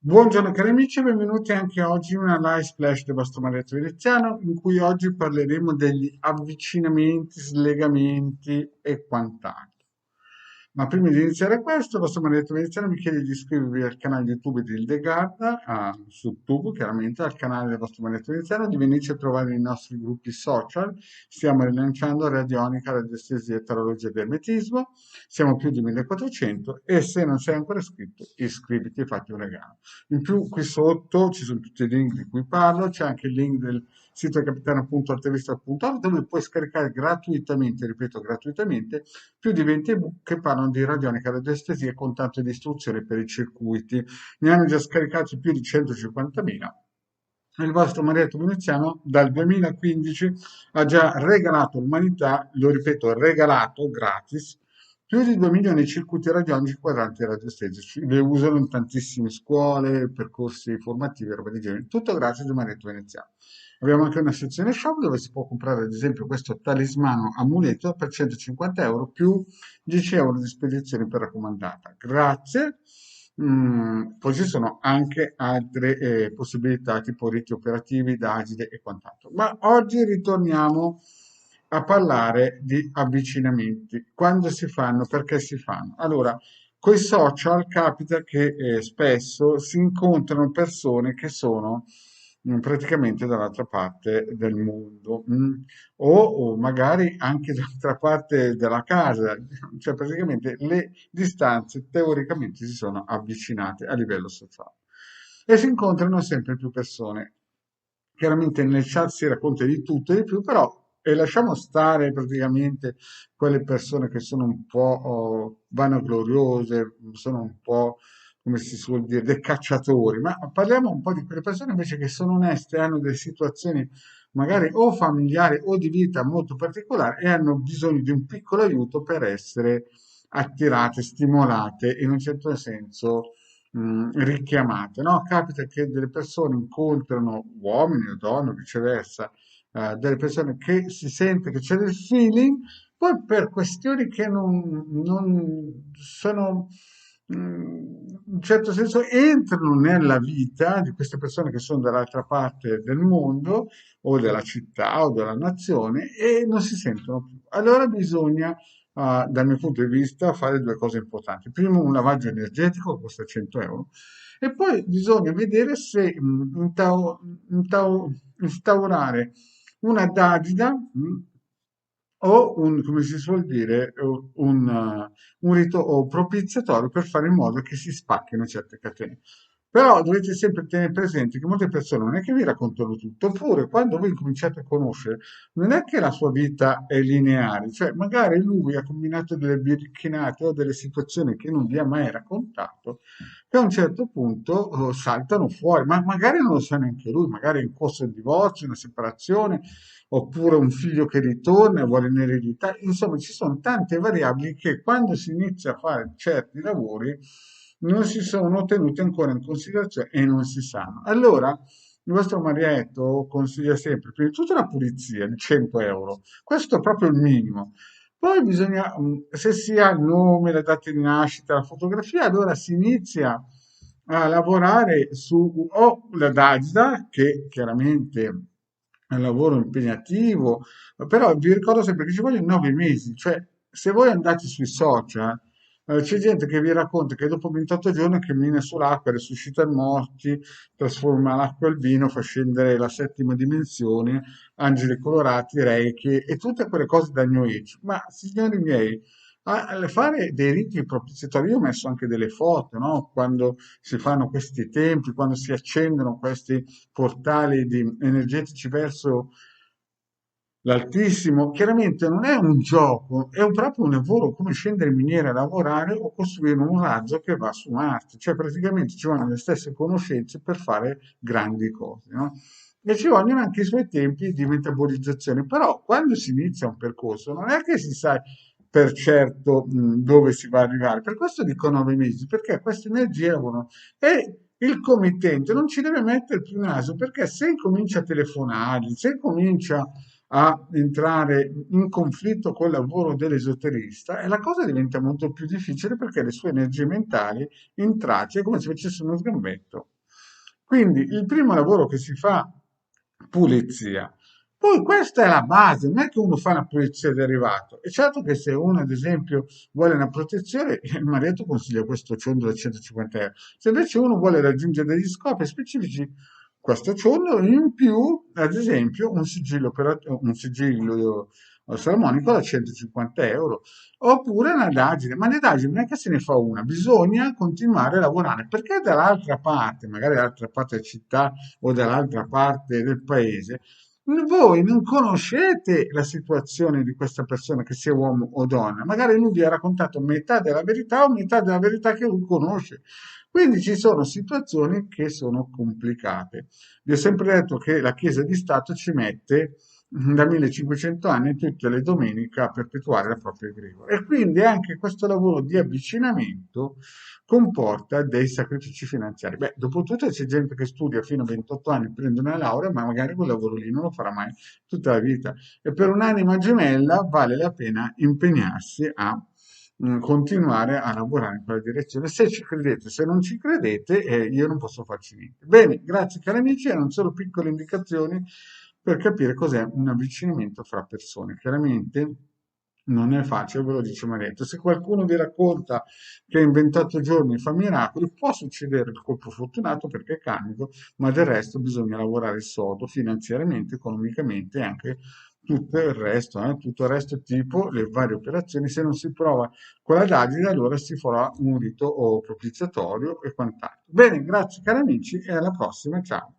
Buongiorno cari amici, benvenuti anche oggi in una live splash del vostro Marietto Veneziano, in cui oggi parleremo degli avvicinamenti, slegamenti e quant'altro. Ma prima di iniziare questo, il vostro Marietto Veneziano vi chiede di iscrivervi al canale YouTube di Hildegarda, su YouTube chiaramente, al canale del vostro Marietto Veneziano, di venirci a trovare nei nostri gruppi social. Stiamo rilanciando radionica, radiestesia e tarologia del ermetismo. Siamo più di 1400 e se non sei ancora iscritto, iscriviti e fatti un regalo. In più qui sotto ci sono tutti i link di cui parlo, c'è anche il link del sito capitano.artevista.org dove puoi scaricare gratuitamente, ripeto gratuitamente, più di 20 ebook che parlano di radionica, radiestesia con tanto di istruzioni per i circuiti. Ne hanno già scaricati più di 150.000. Il vostro Marietto Veneziano dal 2015 ha già regalato all'umanità, lo ripeto, regalato gratis, più di 2 milioni di circuiti radionici quadranti radiostesici. Le usano in tantissime scuole, percorsi formativi e roba di genere. Tutto grazie al Marietto Veneziano. Abbiamo anche una sezione shop dove si può comprare ad esempio questo talismano amuleto per 150 euro più 10 euro di spedizione per raccomandata. Grazie. Poi ci sono anche altre possibilità tipo riti operativi, d'agile e quant'altro. Ma oggi ritorniamo a parlare di avvicinamenti. Quando si fanno, perché si fanno? Allora, coi social capita che spesso si incontrano persone che sono praticamente dall'altra parte del mondo, o magari anche dall'altra parte della casa, cioè praticamente le distanze teoricamente si sono avvicinate a livello sociale e si incontrano sempre più persone. Chiaramente nelle chat si racconta di tutto e di più, però e lasciamo stare praticamente quelle persone che sono un po' vanagloriose, sono un po', come si suol dire, dei cacciatori, ma parliamo un po' di quelle persone invece che sono oneste, hanno delle situazioni magari o familiari o di vita molto particolari e hanno bisogno di un piccolo aiuto per essere attirate, stimolate in un certo senso richiamate, no? Capita che delle persone incontrano uomini o donne, o viceversa, delle persone che si sente che c'è del feeling, poi per questioni che non sono, in un certo senso, entrano nella vita di queste persone che sono dall'altra parte del mondo o della città o della nazione e non si sentono più. Allora bisogna dal mio punto di vista, fare due cose importanti. Primo, un lavaggio energetico che costa 100 euro e poi bisogna vedere se instaurare una d'agida o un, come si suol dire, un rito o propiziatorio per fare in modo che si spacchino certe catene. Però dovete sempre tenere presente che molte persone non è che vi raccontano tutto, oppure quando voi cominciate a conoscere, non è che la sua vita è lineare, cioè magari lui ha combinato delle birichinate o delle situazioni che non vi ha mai raccontato, che a un certo punto saltano fuori, ma magari non lo sa neanche lui, magari è in corso di divorzio, una separazione, oppure un figlio che ritorna e vuole un'eredità. Insomma, ci sono tante variabili che quando si inizia a fare certi lavori non si sono tenuti ancora in considerazione e non si sanno. Allora, il vostro Marietto consiglia sempre, prima di tutto, la pulizia di 100 euro. Questo è proprio il minimo. Poi bisogna, se si ha il nome, la data di nascita, la fotografia, allora si inizia a lavorare su o la DAGDA, che chiaramente è un lavoro impegnativo, però vi ricordo sempre che ci vogliono 9 mesi, cioè se voi andate sui social, c'è gente che vi racconta che dopo 28 giorni cammina sull'acqua, resuscita i morti, trasforma l'acqua al vino, fa scendere la settima dimensione, angeli colorati, reiki e tutte quelle cose da New Age. Ma signori miei, a fare dei riti propiziatori, io ho messo anche delle foto, no? Quando si fanno questi templi, quando si accendono questi portali energetici verso l'altissimo, chiaramente non è un gioco, è proprio un lavoro come scendere in miniera a lavorare o costruire un razzo che va su Marte, cioè praticamente ci vogliono le stesse conoscenze per fare grandi cose, no? E ci vogliono anche i suoi tempi di metabolizzazione, però quando si inizia un percorso non è che si sa per certo dove si va ad arrivare, per questo dico 9 mesi, perché queste energie lavorano e il committente non ci deve mettere più naso, perché se comincia a telefonare, se comincia a entrare in conflitto col lavoro dell'esoterista e la cosa diventa molto più difficile perché le sue energie mentali intralci è come se facesse uno sgambetto. Quindi il primo lavoro che si fa, pulizia. Poi questa è la base, non è che uno fa una pulizia derivato. È certo che se uno, ad esempio, vuole una protezione, il marietto consiglia questo ciondolo da 150 euro. Se invece uno vuole raggiungere degli scopi specifici, questo ciondolo in più, ad esempio, un sigillo salomonico da 150 euro, oppure una dagine. Ma le dagini non è che se ne fa una, bisogna continuare a lavorare, perché dall'altra parte, magari dall'altra parte della città o dall'altra parte del paese, voi non conoscete la situazione di questa persona, che sia uomo o donna. Magari lui vi ha raccontato metà della verità o metà della verità che lui conosce. Quindi ci sono situazioni che sono complicate. Vi ho sempre detto che la Chiesa di Stato ci mette da 1500 anni tutte le domeniche a perpetuare la propria egregore. E quindi anche questo lavoro di avvicinamento comporta dei sacrifici finanziari. Beh, dopotutto c'è gente che studia fino a 28 anni, prende una laurea, ma magari quel lavoro lì non lo farà mai tutta la vita. E per un'anima gemella vale la pena impegnarsi a continuare a lavorare in quella direzione. Se ci credete, se non ci credete, io non posso farci niente. Bene, grazie cari amici, erano solo piccole indicazioni per capire cos'è un avvicinamento fra persone. Chiaramente non è facile, ve lo dice Marietto. Se qualcuno vi racconta che in 28 giorni fa miracoli, può succedere il colpo fortunato perché è candido, ma del resto bisogna lavorare sodo finanziariamente, economicamente e anche tutto il resto tipo le varie operazioni. Se non si prova con la Dagine, allora si farà un rito o propiziatorio e quant'altro. Bene, grazie cari amici e alla prossima, ciao.